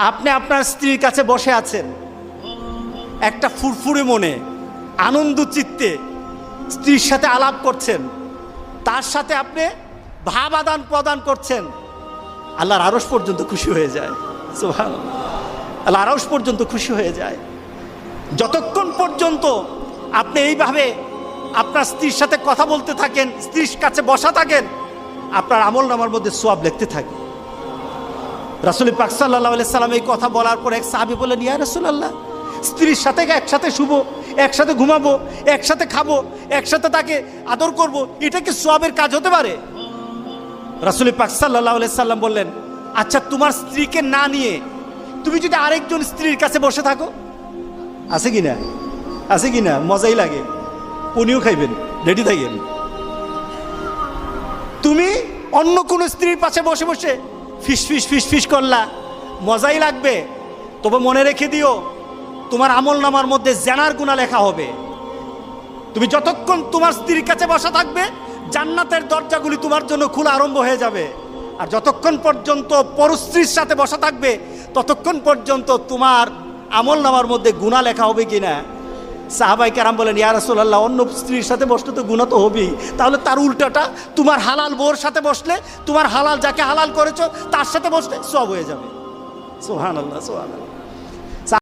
আপনি আপনার স্ত্রীর কাছে বসে আছেন, একটা ফুরফুরে মনে, আনন্দ চিত্তে স্ত্রীর সাথে আলাপ করছেন, তার সাথে আপনি ভাব আদান প্রদান করছেন, আল্লাহর আরশ পর্যন্ত খুশি হয়ে যায়। সুবহানাল্লাহ, আল্লাহর আরশ পর্যন্ত খুশি হয়ে যায়। যতক্ষণ পর্যন্ত আপনি এইভাবে আপনার স্ত্রীর সাথে কথা বলতে থাকেন, স্ত্রীর কাছে বসা থাকেন, আপনার আমলনামার মধ্যে সওয়াব লিখতে থাকে। রাসূল পাক সাল্লাল্লাহু আলাইহি সাল্লাম এই কথা বলার পর এক সাহাবী বললেন, ইয়া রাসূলুল্লাহ, স্ত্রীর সাথে একসাথে শুবো, একসাথে ঘুমাবো, একসাথে খাবো, একসাথে তাকে আদর করব, এটা কি সওয়াবের কাজ হতে পারে? রাসূল পাক সাল্লাল্লাহু আলাইহি সাল্লাম বললেন, আচ্ছা তোমার স্ত্রীকে না নিয়ে তুমি যদি আরেকজন স্ত্রীর কাছে বসে থাকো, আছে কিনা? আছে কিনা? মজাই লাগে, উনিও খাইবেন, রেডি থাকেন। তুমি অন্য কোনো স্ত্রীর পাশে বসে বসে ফিস ফিস ফিস ফিস করলা, মজাই লাগবে, তবে মনে রেখে দিও তোমার আমলনামার মধ্যে জেনার গুনাহ লেখা হবে। তুমি যতক্ষণ তোমার স্ত্রীর কাছে বসা থাকবে, জান্নাতের দরজাগুলি তোমার জন্য খোলা আরম্ভ হয়ে যাবে। আর যতক্ষণ পর্যন্ত পরস্ত্রীর সাথে বসা থাকবে, ততক্ষণ পর্যন্ত তোমার আমলনামার মধ্যে গুনাহ লেখা হবে কিনা। সাহাবায়ে কেরাম বলেন, ইয়া রাসূলুল্লাহ, অন্য স্ত্রীর সাথে বসলে তো গুনাহ তো হবেই, তাহলে তার উল্টাটা তোমার হালাল বউর সাথে বসলে, তোমার হালাল যাকে হালাল করেছো তার সাথে বসলে সওয়াব হয়ে যাবে। সুবহানাল্লাহ, সুবহানাল্লাহ।